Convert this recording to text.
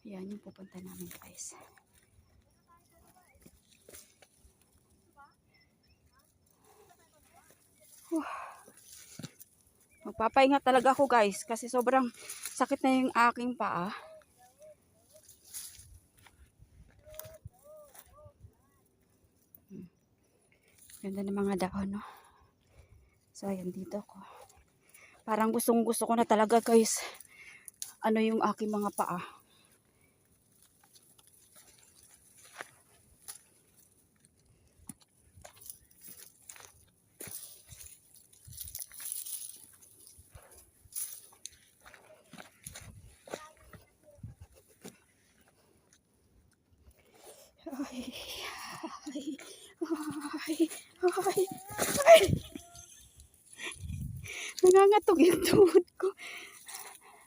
Yan yung pupunta namin guys. Magpapahinga talaga ako guys kasi sobrang sakit na yung aking paa. Ganda ng mga dahon, no? So, ayan dito ko. Parang gusto ko na talaga guys. Ano yung aking mga paa. Ay, ay, ay, ay, ay. Nangangatog yung tuhod